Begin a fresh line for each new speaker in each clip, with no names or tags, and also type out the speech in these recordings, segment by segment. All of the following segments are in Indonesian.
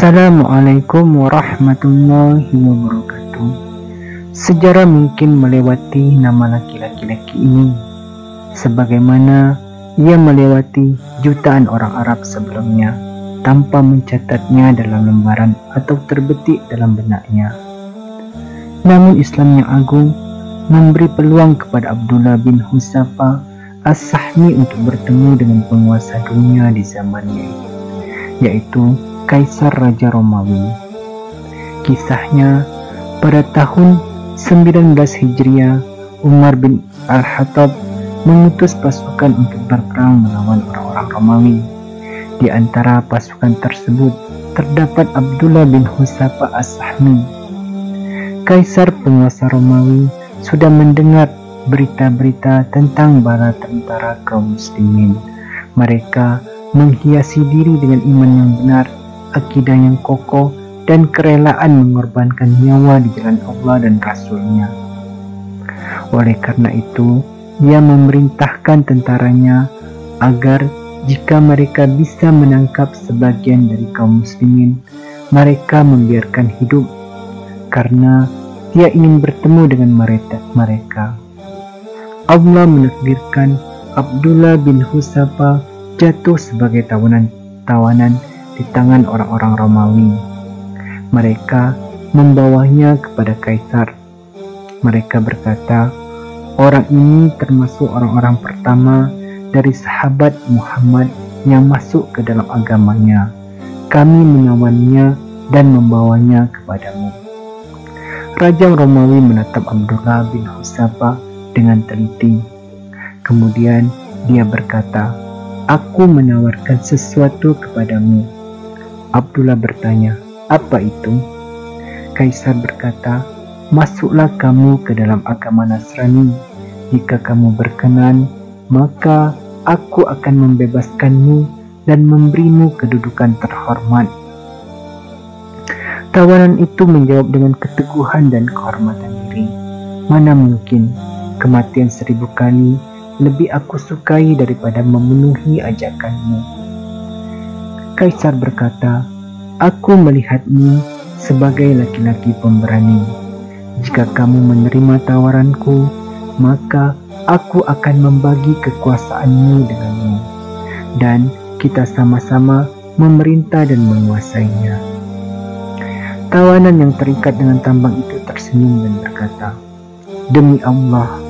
Assalamualaikum warahmatullahi wabarakatuh. Sejarah mungkin melewati nama laki-laki ini, sebagaimana ia melewati jutaan orang Arab sebelumnya, tanpa mencatatnya dalam lembaran atau terbetik dalam benaknya. Namun Islam yang agung memberi peluang kepada Abdullah bin Huzafa As-Sahmi untuk bertemu dengan penguasa dunia di zamannya, yaitu Kaisar Raja Romawi. Kisahnya, pada tahun 19 Hijriah, Umar bin Al-Khattab mengutus pasukan untuk berperang melawan orang-orang Romawi. Di antara pasukan tersebut terdapat Abdullah bin Huzafa As-Sahmi. Kaisar penguasa Romawi sudah mendengar berita-berita tentang bala tentara kaum muslimin. Mereka menghiasi diri dengan iman yang benar, akidah yang kokoh, dan kerelaan mengorbankan nyawa di jalan Allah dan Rasul-Nya. Oleh karena itu, ia memerintahkan tentaranya agar jika mereka bisa menangkap sebagian dari kaum muslimin, mereka membiarkan hidup, karena dia ingin bertemu dengan mereka. Allah menakdirkan Abdullah bin Huzafa jatuh sebagai tawanan di tangan orang-orang Romawi. Mereka membawanya kepada Kaisar. Mereka berkata, orang ini termasuk orang-orang pertama dari sahabat Muhammad yang masuk ke dalam agamanya. Kami menawannya dan membawanya kepadamu. Raja Romawi menatap Abdullah bin Huzafa dengan teliti. Kemudian dia berkata, aku menawarkan sesuatu kepadamu. Abdullah bertanya, apa itu? Kaisar berkata, masuklah kamu ke dalam agama Nasrani. Jika kamu berkenan, maka aku akan membebaskanmu dan memberimu kedudukan terhormat. Tawanan itu menjawab dengan keteguhan dan kehormatan diri. Mana mungkin, kematian 1000 kali lebih aku sukai daripada memenuhi ajakanmu. Kaisar berkata, aku melihatmu sebagai laki-laki pemberani. Jika kamu menerima tawaranku, maka aku akan membagi kekuasaanmu denganmu, dan kita sama-sama memerintah dan menguasainya. Tawanan yang terikat dengan tambang itu tersenyum dan berkata, demi Allah,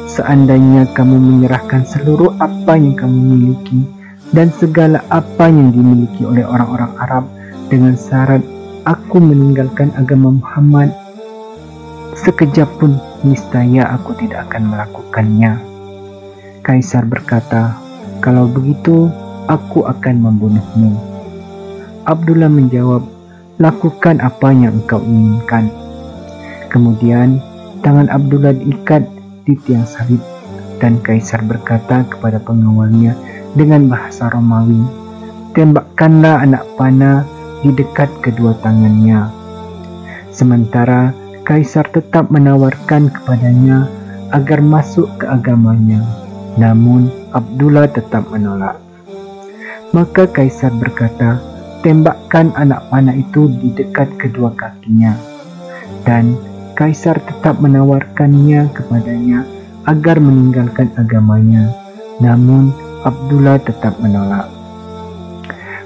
seandainya kamu menyerahkan seluruh apa yang kamu miliki dan segala apa yang dimiliki oleh orang-orang Arab dengan syarat aku meninggalkan agama Muhammad, sekejap pun niscaya aku tidak akan melakukannya. Kaisar berkata, kalau begitu aku akan membunuhmu. Abdullah menjawab, lakukan apa yang engkau inginkan. Kemudian tangan Abdullah diikat di tiang salib, dan Kaisar berkata kepada pengawalnya dengan bahasa Romawi, tembakkanlah anak panah di dekat kedua tangannya. Sementara Kaisar tetap menawarkan kepadanya agar masuk ke agamanya, namun Abdullah tetap menolak. Maka Kaisar berkata, tembakkan anak panah itu di dekat kedua kakinya, dan Kaisar tetap menawarkannya kepadanya agar meninggalkan agamanya, namun Abdullah tetap menolak.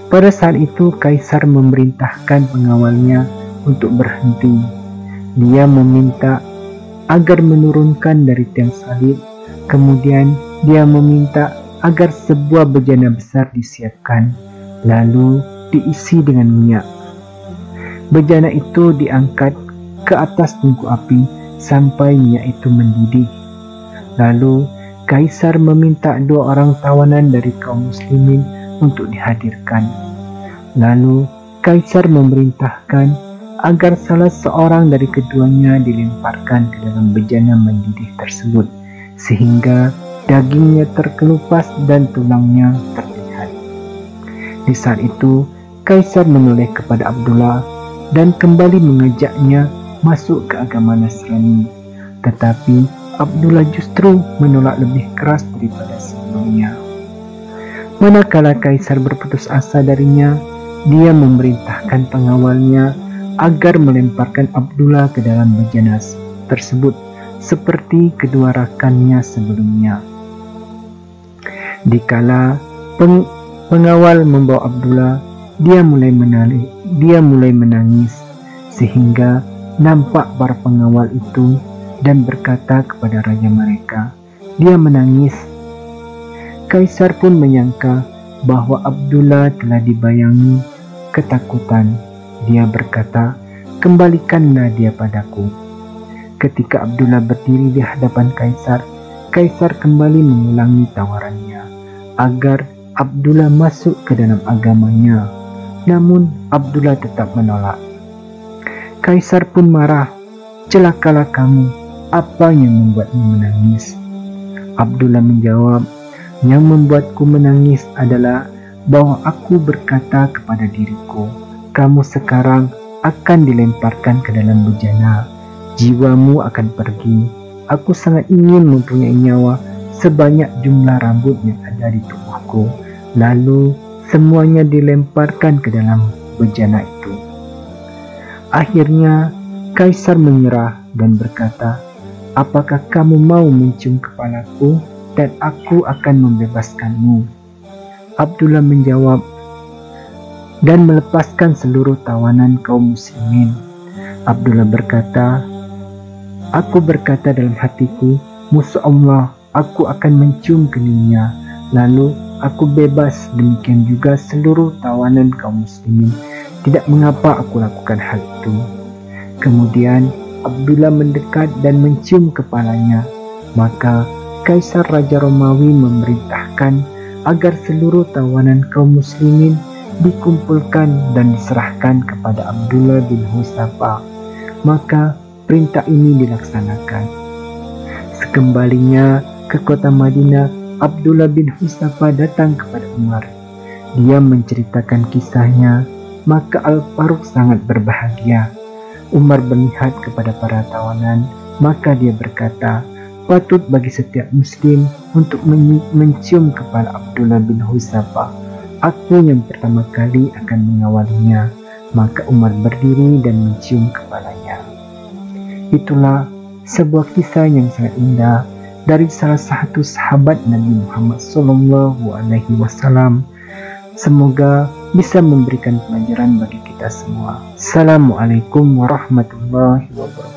Pada saat itu Kaisar memerintahkan pengawalnya untuk berhenti. Dia meminta agar menurunkan dari tiang salib. Kemudian dia meminta agar sebuah bejana besar disiapkan, lalu diisi dengan minyak. Bejana itu diangkat ke atas tungku api sampai minyak itu mendidih. Lalu Kaisar meminta 2 orang tawanan dari kaum muslimin untuk dihadirkan. Lalu Kaisar memerintahkan agar salah seorang dari keduanya dilemparkan ke dalam bejana mendidih tersebut, sehingga dagingnya terkelupas dan tulangnya terlihat. Di saat itu Kaisar menoleh kepada Abdullah dan kembali mengajaknya masuk ke agama Nasrani, tetapi Abdullah justru menolak lebih keras daripada sebelumnya. Manakala Kaisar berputus asa darinya, dia memerintahkan pengawalnya agar melemparkan Abdullah ke dalam bejana tersebut seperti kedua rakannya sebelumnya. Dikala pengawal membawa Abdullah, dia mulai menangis sehingga nampak para pengawal itu dan berkata kepada raja mereka, dia menangis. Kaisar pun menyangka bahwa Abdullah telah dibayangi ketakutan. Dia berkata, kembalikanlah dia padaku. Ketika Abdullah berdiri di hadapan Kaisar, Kaisar kembali mengulangi tawarannya agar Abdullah masuk ke dalam agamanya. Namun Abdullah tetap menolak. Kaisar pun marah. Celakalah kamu, apa yang membuatmu menangis? Abdullah menjawab, yang membuatku menangis adalah bahwa aku berkata kepada diriku, kamu sekarang akan dilemparkan ke dalam bejana. Jiwamu akan pergi. Aku sangat ingin mempunyai nyawa sebanyak jumlah rambut yang ada di tubuhku. Lalu semuanya dilemparkan ke dalam bejana itu. Akhirnya Kaisar menyerah dan berkata, apakah kamu mau mencium kepalaku dan aku akan membebaskanmu? Abdullah menjawab dan melepaskan seluruh tawanan kaum muslimin. Abdullah berkata, aku berkata dalam hatiku, musuh Allah, aku akan mencium keningnya, lalu aku bebas. Demikian juga seluruh tawanan kaum muslimin. Tidak mengapa aku lakukan hal itu. Kemudian Abdullah mendekat dan mencium kepalanya. Maka Kaisar Raja Romawi memerintahkan agar seluruh tawanan kaum muslimin dikumpulkan dan diserahkan kepada Abdullah bin Huzafa. Maka perintah ini dilaksanakan. Sekembalinya ke kota Madinah, Abdullah bin Huzafa datang kepada Umar. Dia menceritakan kisahnya, maka Al-Faruq sangat berbahagia. Umar melihat kepada para tawanan, maka dia berkata, patut bagi setiap muslim untuk mencium kepala Abdullah bin Huzafa. Aku yang pertama kali akan mengawalinya. Maka Umar berdiri dan mencium kepalanya. Itulah sebuah kisah yang sangat indah dari salah satu sahabat Nabi Muhammad SAW. Semoga bisa memberikan pelajaran bagi kita semua. Assalamualaikum warahmatullahi wabarakatuh.